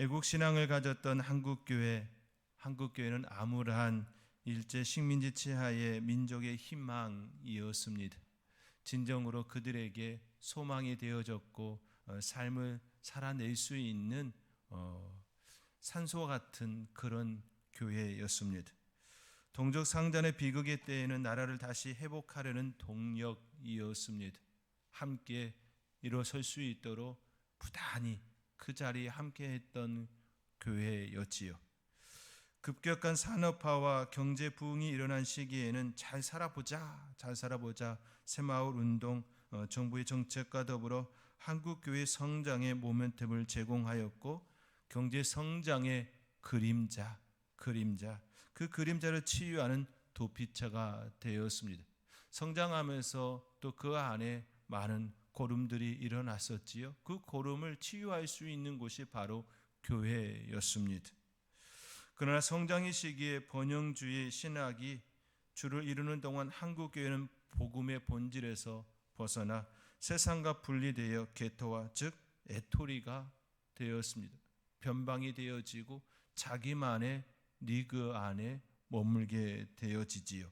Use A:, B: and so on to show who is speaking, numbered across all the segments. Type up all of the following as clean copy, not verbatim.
A: 애국 신앙을 가졌던 한국교회는 암울한 일제 식민지 치하의 민족의 희망이었습니다. 진정으로 그들에게 소망이 되어졌고 삶을 살아낼 수 있는 산소와 같은 그런 교회였습니다. 동족 상잔의 비극의 때에는 나라를 다시 회복하려는 동력이었습니다. 함께 일어설 수 있도록 부단히 그 자리에 함께했던 교회였지요. 급격한 산업화와 경제 부흥이 일어난 시기에는 잘 살아보자 새마을 운동, 정부의 정책과 더불어 한국교회 성장의 모멘텀을 제공하였고 경제 성장의 그림자 그 그림자를 치유하는 도피처가 되었습니다. 성장하면서 또 그 안에 많은 고름들이 일어났었지요. 그 고름을 치유할 수 있는 곳이 바로 교회였습니다. 그러나 성장의 시기에 번영주의 신학이 주를 이루는 동안 한국교회는 복음의 본질에서 벗어나 세상과 분리되어 개토화 즉 애토리가 되었습니다. 변방이 되어지고 자기만의 리그 안에 머물게 되어지지요.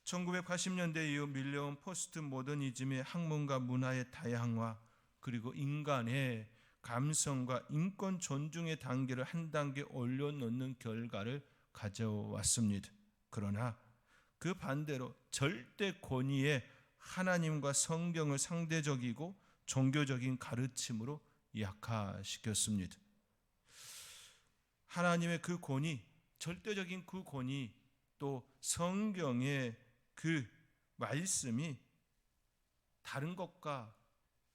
A: 1980년대 이후 밀려온 포스트 모더니즘의 학문과 문화의 다양화 그리고 인간의 감성과 인권 존중의 단계를 한 단계 올려놓는 결과를 가져왔습니다. 그러나 그 반대로 절대 권위의 하나님과 성경을 상대적이고 종교적인 가르침으로 약화시켰습니다. 하나님의 그 권위, 절대적인 그 권위, 또 성경의 그 말씀이 다른 것과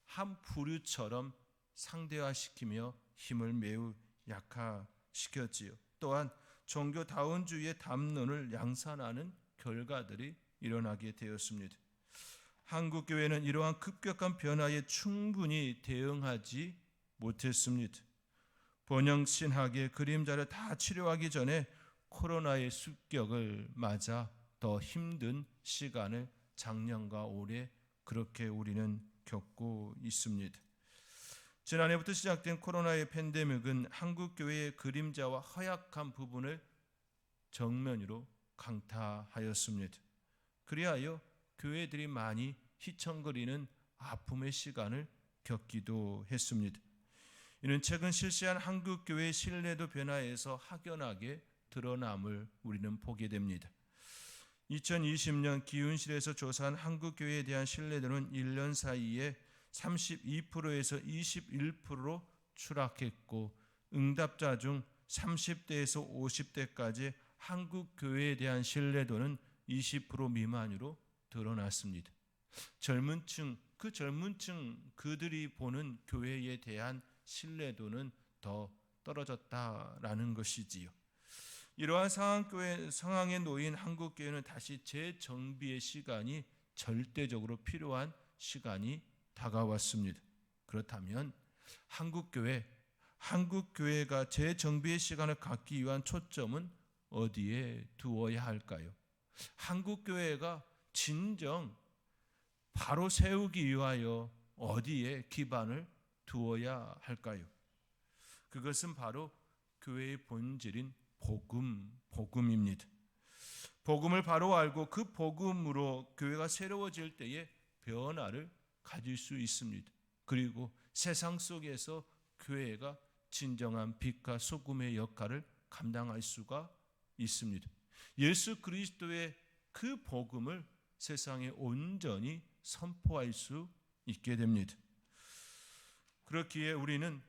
A: 한 부류처럼 상대화시키며 힘을 매우 약화시켰지요. 또한 종교다원주의의 담론을 양산하는 결과들이 일어나게 되었습니다. 한국교회는 이러한 급격한 변화에 충분히 대응하지 못했습니다. 번영신학의 그림자를 다 치료하기 전에 코로나의 습격을 맞아 더 힘든 시간을 작년과 올해 그렇게 우리는 겪고 있습니다. 지난해부터 시작된 코로나의 팬데믹은 한국교회의 그림자와 허약한 부분을 정면으로 강타하였습니다. 그리하여 교회들이 많이 휘청거리는 아픔의 시간을 겪기도 했습니다. 이는 최근 실시한 한국교회의 신뢰도 변화에서 확연하게 드러남을 우리는 보게 됩니다. 2020년 기윤실에서 조사한 한국교회에 대한 신뢰도는 1년 사이에 32%에서 21%로 추락했고 응답자 중 30대에서 50대까지 한국교회에 대한 신뢰도는 20% 미만으로 드러났습니다. 젊은 층 그들이 보는 교회에 대한 신뢰도는 더 떨어졌다라는 것이지요. 이러한 상황에 놓인 한국교회는 다시 재정비의 시간이 절대적으로 필요한 시간이 다가왔습니다. 그렇다면 한국교회가 재정비의 시간을 갖기 위한 초점은 어디에 두어야 할까요? 한국교회가 진정 바로 세우기 위하여 어디에 기반을 두어야 할까요? 그것은 바로 교회의 본질인 복음입니다. 복음을 바로 알고 그 복음으로 교회가 새로워질 때에 변화를 가질 수 있습니다. 그리고 세상 속에서 교회가 진정한 빛과 소금의 역할을 감당할 수가 있습니다. 예수 그리스도의 그 복음을 세상에 온전히 선포할 수 있게 됩니다. 그렇기에 우리는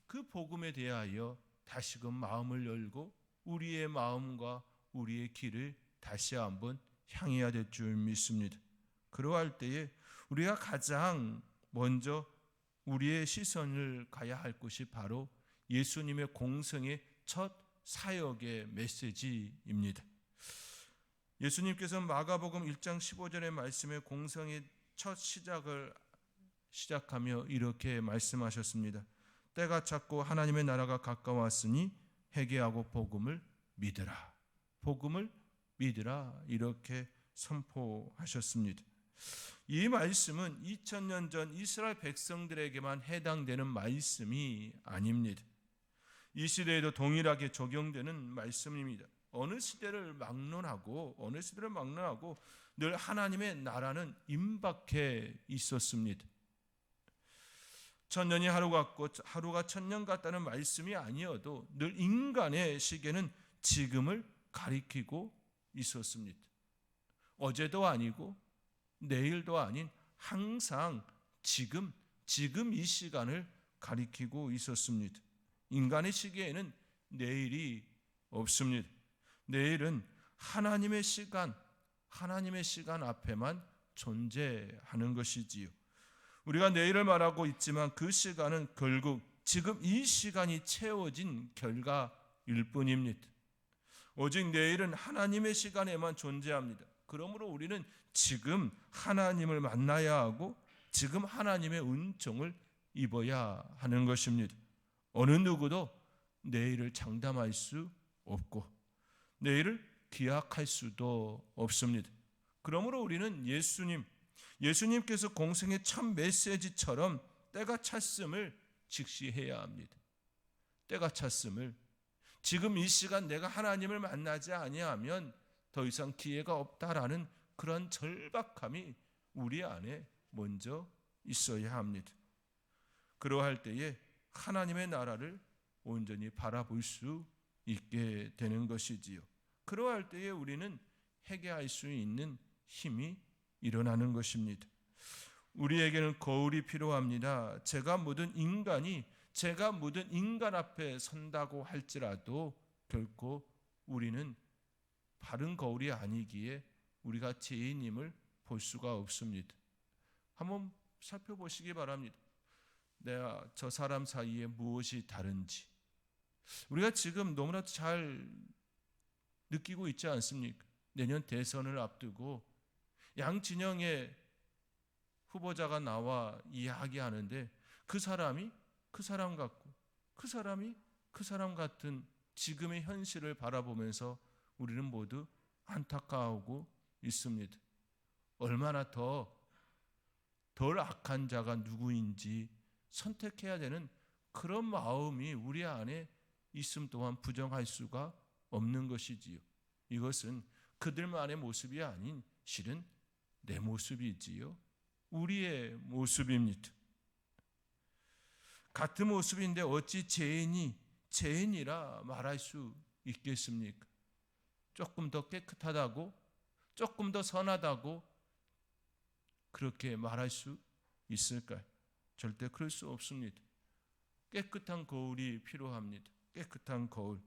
A: 그 복음에 대하여 다시금 마음을 열고 우리의 마음과 우리의 길을 다시 한번 향해야 될 줄 믿습니다. 그러할 때에 우리가 가장 먼저 우리의 시선을 가야 할 곳이 바로 예수님의 공생의 첫 사역의 메시지입니다. 예수님께서 마가복음 1장 15절의 말씀에 공생의 첫 시작하며 이렇게 말씀하셨습니다. 때가 찼고 하나님의 나라가 가까웠으니 회개하고 복음을 믿으라. 이렇게 선포하셨습니다. 이 말씀은 2000년 전 이스라엘 백성들에게만 해당되는 말씀이 아닙니다. 이 시대에도 동일하게 적용되는 말씀입니다. 어느 시대를 막론하고 늘 하나님의 나라는 임박해 있었습니다. 천년이 하루 같고 하루가 천년 같다는 말씀이 아니어도 늘 인간의 시계는 지금을 가리키고 있었습니다. 어제도 아니고 내일도 아닌 항상 지금 이 시간을 가리키고 있었습니다. 인간의 시계에는 내일이 없습니다. 내일은 하나님의 시간 앞에만 존재하는 것이지요. 우리가 내일을 말하고 있지만 그 시간은 결국 지금 이 시간이 채워진 결과일 뿐입니다. 오직 내일은 하나님의 시간에만 존재합니다. 그러므로 우리는 지금 하나님을 만나야 하고 지금 하나님의 은총을 입어야 하는 것입니다. 어느 누구도 내일을 장담할 수 없고 내일을 기약할 수도 없습니다. 그러므로 우리는 예수님께서 공생의 첫 메시지처럼 때가 찼음을 직시해야 합니다. 때가 찼음을, 지금 이 시간 내가 하나님을 만나지 아니하면 더 이상 기회가 없다라는 그런 절박함이 우리 안에 먼저 있어야 합니다. 그러할 때에 하나님의 나라를 온전히 바라볼 수 있게 되는 것이지요. 그러할 때에 우리는 회개할 수 있는 힘이 일어나는 것입니다. 우리에게는 거울이 필요합니다. 제가 묻은 인간 앞에 선다고 할지라도 결코 우리는 바른 거울이 아니기에 우리가 죄인임을 볼 수가 없습니다. 한번 살펴보시기 바랍니다. 내가 저 사람 사이에 무엇이 다른지 우리가 지금 너무나도 잘 느끼고 있지 않습니까? 내년 대선을 앞두고 양 진영의 후보자가 나와 이야기하는데 그 사람이 그 사람 같고 그 사람이 그 사람 같은 지금의 현실을 바라보면서 우리는 모두 안타까워하고 있습니다. 얼마나 덜 악한 자가 누구인지 선택해야 되는 그런 마음이 우리 안에 있음 또한 부정할 수가 없는 것이지요. 이것은 그들만의 모습이 아닌 실은 내 모습이지요. 우리의 모습입니다. 같은 모습인데 어찌 죄인이라 말할 수 있겠습니까? 조금 더 깨끗하다고, 조금 더 선하다고 그렇게 말할 수 있을까요? 절대 그럴 수 없습니다. 깨끗한 거울이 필요합니다. 깨끗한 거울.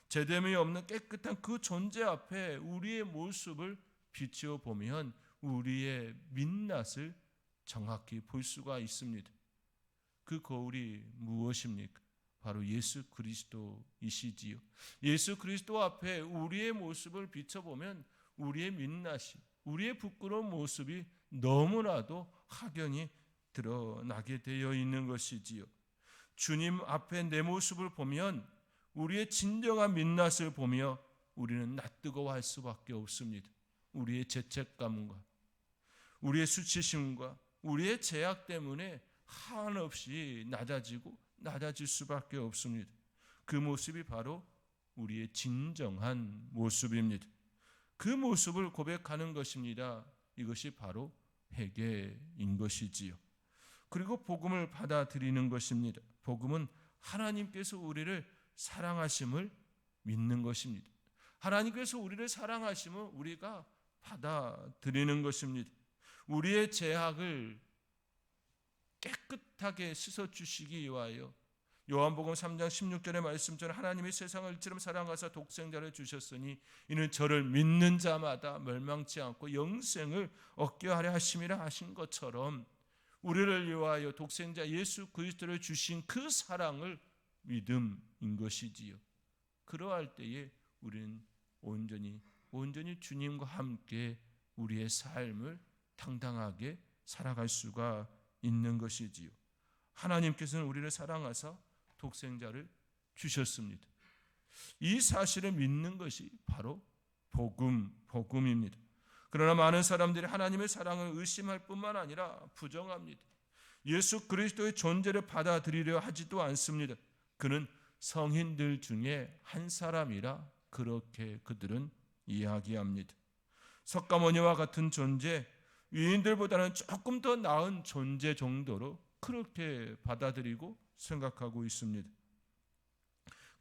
A: 죄됨이 없는 깨끗한 그 존재 앞에 우리의 모습을 비추어 보면 우리의 민낯을 정확히 볼 수가 있습니다. 그 거울이 무엇입니까? 바로 예수 그리스도이시지요. 예수 그리스도 앞에 우리의 모습을 비춰보면 우리의 민낯이, 우리의 부끄러운 모습이 너무나도 확연히 드러나게 되어 있는 것이지요. 주님 앞에 내 모습을 보면 우리의 진정한 민낯을 보며 우리는 낯뜨거워할 수밖에 없습니다. 우리의 죄책감과 우리의 수치심과 우리의 죄악 때문에 한없이 낮아질 수밖에 없습니다. 그 모습이 바로 우리의 진정한 모습입니다. 그 모습을 고백하는 것입니다. 이것이 바로 회개인 것이지요. 그리고 복음을 받아들이는 것입니다. 복음은 하나님께서 우리를 사랑하심을 믿는 것입니다. 하나님께서 우리를 사랑하심을 우리가 받아들이는 것입니다. 우리의 죄악을 깨끗하게 씻어주시기 위하여 요한복음 3장 16절의 말씀처럼 하나님이 세상을 이처럼 사랑하사 독생자를 주셨으니 이는 저를 믿는 자마다 멸망치 않고 영생을 얻게 하려 하심이라 하신 것처럼 우리를 위하여 독생자 예수 그리스도를 주신 그 사랑을 믿음인 것이지요. 그러할 때에 우리는 온전히 주님과 함께 우리의 삶을 당당하게 살아갈 수가 있는 것이지요. 하나님께서는 우리를 사랑하사 독생자를 주셨습니다. 이 사실을 믿는 것이 바로 복음입니다. 그러나 많은 사람들이 하나님의 사랑을 의심할 뿐만 아니라 부정합니다. 예수 그리스도의 존재를 받아들이려 하지도 않습니다. 그는 성인들 중에 한 사람이라 그렇게 그들은 이야기합니다. 석가모니와 같은 존재, 위인들보다는 조금 더 나은 존재 정도로 그렇게 받아들이고 생각하고 있습니다.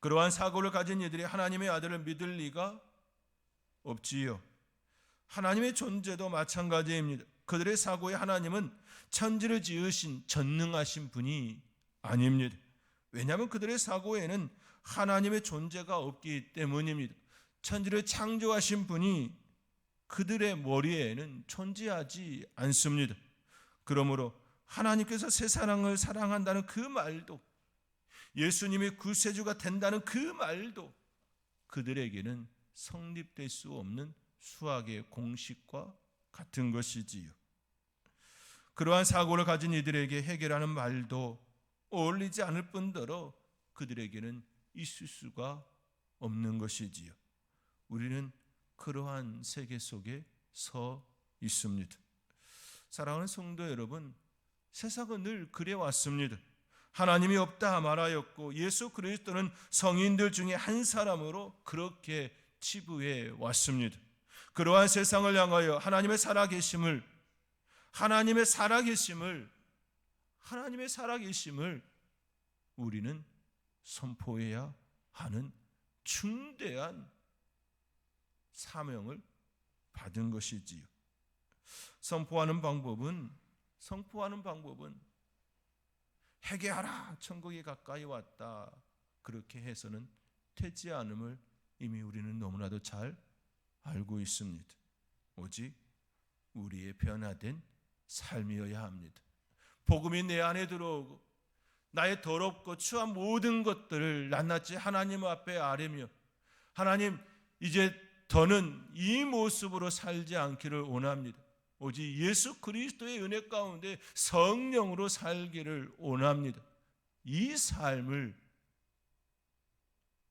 A: 그러한 사고를 가진 이들이 하나님의 아들을 믿을 리가 없지요. 하나님의 존재도 마찬가지입니다. 그들의 사고에 하나님은 천지를 지으신 전능하신 분이 아닙니다. 왜냐하면 그들의 사고에는 하나님의 존재가 없기 때문입니다. 천지를 창조하신 분이 그들의 머리에는 존재하지 않습니다. 그러므로 하나님께서 세상을 사랑한다는 그 말도, 예수님이 구세주가 된다는 그 말도 그들에게는 성립될 수 없는 수학의 공식과 같은 것이지요. 그러한 사고를 가진 이들에게 해결하는 말도 어울리지 않을 뿐더러 그들에게는 있을 수가 없는 것이지요. 우리는 그러한 세계 속에 서 있습니다. 사랑하는 성도 여러분, 세상은 늘 그래왔습니다. 하나님이 없다 말하였고 예수 그리스도는 성인들 중에 한 사람으로 그렇게 치부해 왔습니다. 그러한 세상을 향하여 하나님의 살아계심을 우리는 선포해야 하는 중대한 사명을 받은 것이지요. 선포하는 방법은 회개하라, 천국이 가까이 왔다, 그렇게 해서는 되지 않음을 이미 우리는 너무나도 잘 알고 있습니다. 오직 우리의 변화된 삶이어야 합니다. 복음이 내 안에 들어오고 나의 더럽고 추한 모든 것들을 낱낱이 하나님 앞에 아뢰며, 하나님 이제 더는 이 모습으로 살지 않기를 원합니다. 오직 예수 그리스도의 은혜 가운데 성령으로 살기를 원합니다. 이 삶을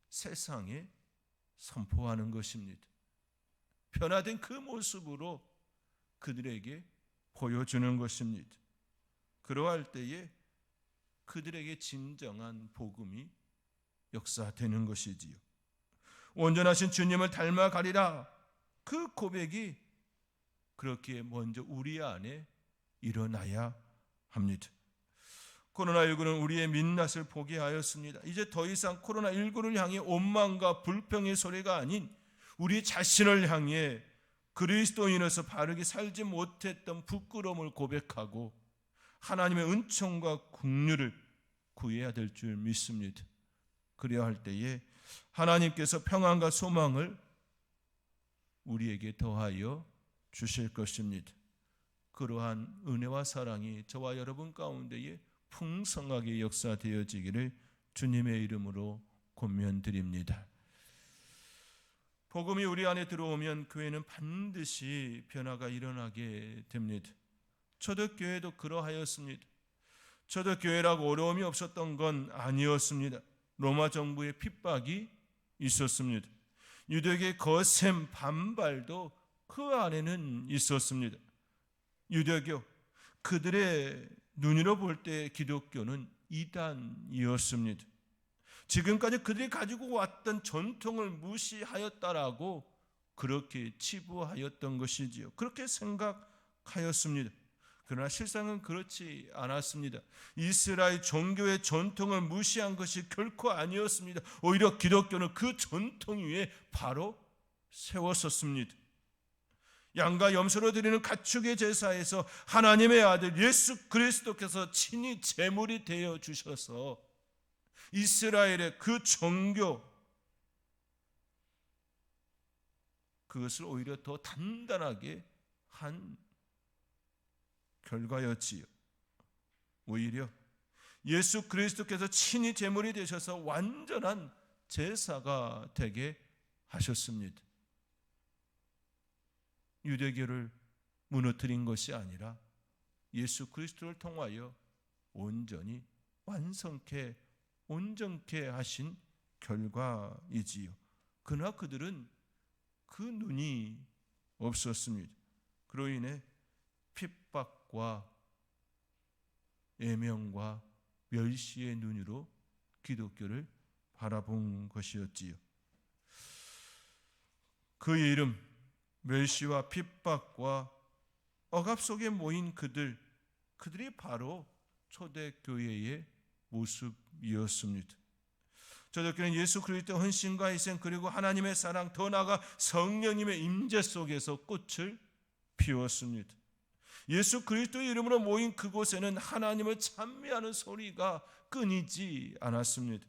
A: 세상에 선포하는 것입니다. 변화된 그 모습으로 그들에게 보여주는 것입니다. 그러할 때에 그들에게 진정한 복음이 역사되는 것이지요. 온전하신 주님을 닮아가리라, 그 고백이 그렇게 먼저 우리 안에 일어나야 합니다. 코로나19는 우리의 민낯을 보게 하였습니다. 이제 더 이상 코로나19를 향해 원망과 불평의 소리가 아닌 우리 자신을 향해 그리스도인으로서 바르게 살지 못했던 부끄러움을 고백하고 하나님의 은총과 긍휼을 구해야 될 줄 믿습니다. 그래야 할 때에 하나님께서 평안과 소망을 우리에게 더하여 주실 것입니다. 그러한 은혜와 사랑이 저와 여러분 가운데에 풍성하게 역사되어지기를 주님의 이름으로 권면드립니다. 복음이 우리 안에 들어오면 교회는 반드시 변화가 일어나게 됩니다. 초대교회도 그러하였습니다. 초대교회라고 어려움이 없었던 건 아니었습니다. 로마 정부의 핍박이 있었습니다. 유대교의 거센 반발도 그 안에는 있었습니다. 유대교, 그들의 눈으로 볼 때 기독교는 이단이었습니다. 지금까지 그들이 가지고 왔던 전통을 무시하였다라고 그렇게 치부하였던 것이지요. 그렇게 생각하였습니다. 그러나 실상은 그렇지 않았습니다. 이스라엘 종교의 전통을 무시한 것이 결코 아니었습니다. 오히려 기독교는 그 전통 위에 바로 세웠었습니다. 양과 염소로 드리는 가축의 제사에서 하나님의 아들 예수 그리스도께서 친히 제물이 되어 주셔서 이스라엘의 그 종교, 그것을 오히려 더 단단하게 한 결과였지요. 오히려 예수 그리스도께서 친히 제물이 되셔서 완전한 제사가 되게 하셨습니다. 유대교를 무너뜨린 것이 아니라 예수 그리스도를 통하여 온전히 온전케 하신 결과이지요. 그러나 그들은 그 눈이 없었습니다. 그로 인해 핍박과 애명과 멸시의 눈으로 기독교를 바라본 것이었지요. 그의 이름, 멸시와 핍박과 억압 속에 모인 그들이 바로 초대교회의 모습이었습니다. 초대교회는 예수 그리스도의 헌신과 희생, 그리고 하나님의 사랑, 더 나아가 성령님의 임재 속에서 꽃을 피웠습니다. 예수 그리스도의 이름으로 모인 그곳에는 하나님을 찬미하는 소리가 끊이지 않았습니다.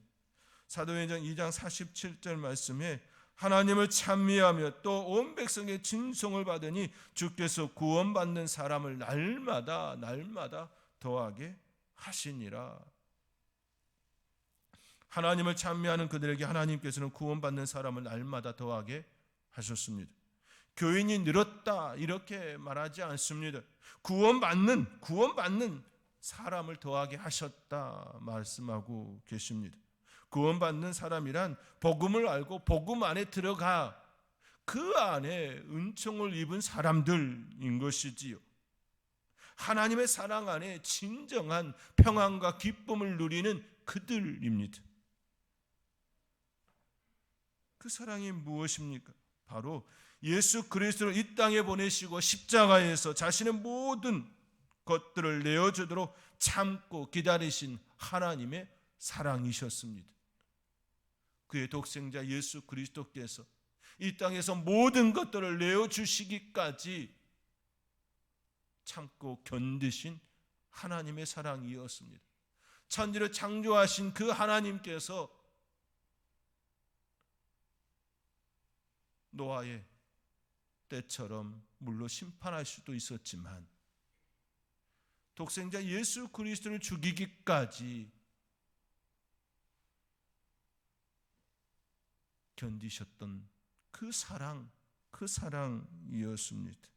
A: 사도행전 2장 47절 말씀에 하나님을 찬미하며 또 온 백성의 진송을 받으니 주께서 구원받는 사람을 날마다 더하게 하시니라. 하나님을 찬미하는 그들에게 하나님께서는 구원받는 사람을 날마다 더하게 하셨습니다. 교인이 늘었다 이렇게 말하지 않습니다. 구원받는 사람을 더하게 하셨다 말씀하고 계십니다. 구원받는 사람이란 복음을 알고 복음 안에 들어가 그 안에 은총을 입은 사람들인 것이지요. 하나님의 사랑 안에 진정한 평안과 기쁨을 누리는 그들입니다. 그 사랑이 무엇입니까? 바로 예수 그리스도를 이 땅에 보내시고 십자가에서 자신의 모든 것들을 내어주도록 참고 기다리신 하나님의 사랑이셨습니다. 그의 독생자 예수 그리스도께서 이 땅에서 모든 것들을 내어주시기까지 참고 견디신 하나님의 사랑이었습니다. 천지를 창조하신 그 하나님께서 노아의 때처럼 물로 심판할 수도 있었지만 독생자 예수 그리스도를 죽이기까지 견디셨던 그 사랑이었습니다.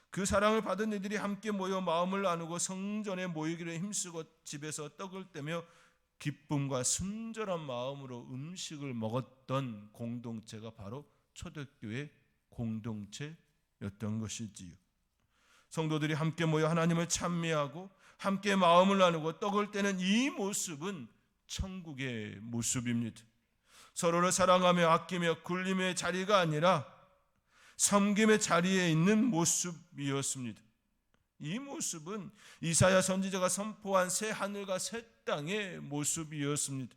A: 그 사랑을 받은 이들이 함께 모여 마음을 나누고 성전에 모이기를 힘쓰고 집에서 떡을 떼며 기쁨과 순전한 마음으로 음식을 먹었던 공동체가 바로 초대교회 공동체였던 것이지요. 성도들이 함께 모여 하나님을 찬미하고 함께 마음을 나누고 떡을 떼는 이 모습은 천국의 모습입니다. 서로를 사랑하며 아끼며 굴림의 자리가 아니라 섬김의 자리에 있는 모습이었습니다. 이 모습은 이사야 선지자가 선포한 새 하늘과 새 땅의 모습이었습니다.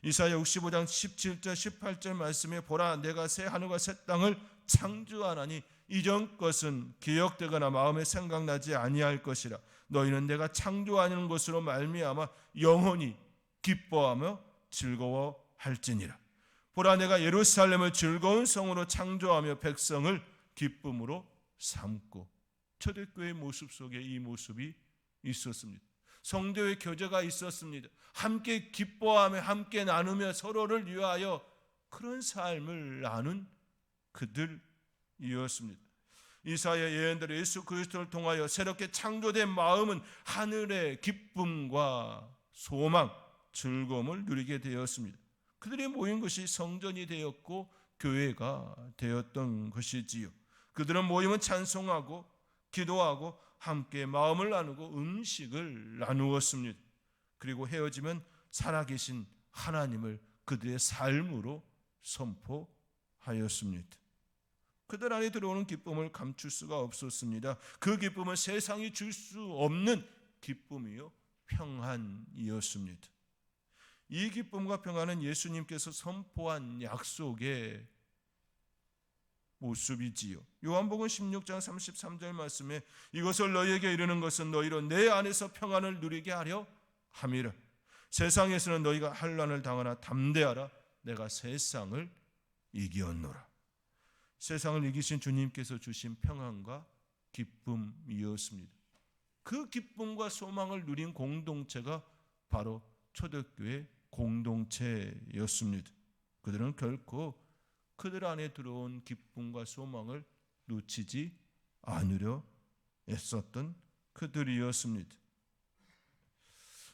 A: 이사야 65장 17절 18절 말씀에 보라 내가 새 하늘과 새 땅을 창조하나니 이전 것은 기억되거나 마음에 생각나지 아니할 것이라. 너희는 내가 창조하는 것으로 말미암아 영원히 기뻐하며 즐거워할지니라. 보라 내가 예루살렘을 즐거운 성으로 창조하며 백성을 기쁨으로 삼고. 초대교회의 모습 속에 이 모습이 있었습니다. 성도의 교제가 있었습니다. 함께 기뻐하며 함께 나누며 서로를 위하여 그런 삶을 나눈 그들이었습니다. 이사야 예언대로 예수 그리스도를 통하여 새롭게 창조된 마음은 하늘의 기쁨과 소망, 즐거움을 누리게 되었습니다. 그들이 모인 것이 성전이 되었고 교회가 되었던 것이지요. 그들은 모이면 찬송하고 기도하고 함께 마음을 나누고 음식을 나누었습니다. 그리고 헤어지면 살아계신 하나님을 그들의 삶으로 선포하였습니다. 그들 안에 들어오는 기쁨을 감출 수가 없었습니다. 그 기쁨은 세상이 줄 수 없는 기쁨이요 평안이었습니다. 이 기쁨과 평안은 예수님께서 선포한 약속의 모습이지요. 요한복음 16장 33절 말씀에 이것을 너희에게 이르는 것은 너희로 내 안에서 평안을 누리게 하려 함이라. 세상에서는 너희가 환난을 당하나 담대하라. 내가 세상을 이기었노라. 세상을 이기신 주님께서 주신 평안과 기쁨이었습니다. 그 기쁨과 소망을 누린 공동체가 바로 초대교회 공동체였습니다. 그들은 결코 그들 안에 들어온 기쁨과 소망을 놓치지 않으려 애썼던 그들이었습니다.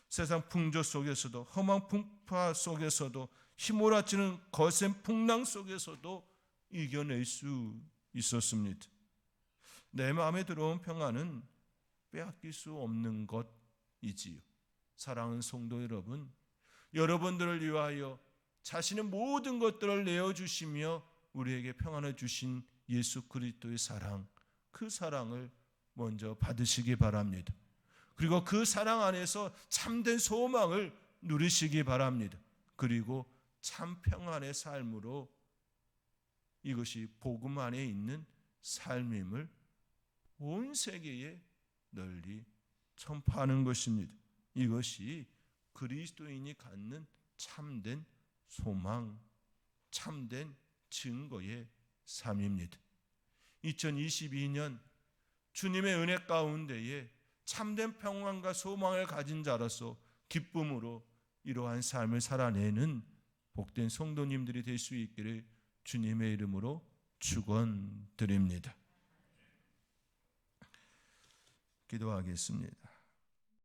A: 세상 풍조 속에서도 험한 풍파 속에서도 휘몰아치는 거센 풍랑 속에서도 이겨낼 수 있었습니다. 내 마음에 들어온 평안은 빼앗길 수 없는 것이지요. 사랑하는 성도 여러분, 여러분들을 위하여 자신의 모든 것들을 내어주시며 우리에게 평안을 주신 예수 그리스도의 사랑, 그 사랑을 먼저 받으시기 바랍니다. 그리고 그 사랑 안에서 참된 소망을 누리시기 바랍니다. 그리고 참 평안의 삶으로 이것이 복음 안에 있는 삶임을 온 세계에 널리 전파하는 것입니다. 이것이 그리스도인이 갖는 참된 소망, 참된 증거의 삶입니다. 2022년 주님의 은혜 가운데에 참된 평안과 소망을 가진 자로서 기쁨으로 이러한 삶을 살아내는 복된 성도님들이 될 수 있기를 주님의 이름으로 축원드립니다. 기도하겠습니다.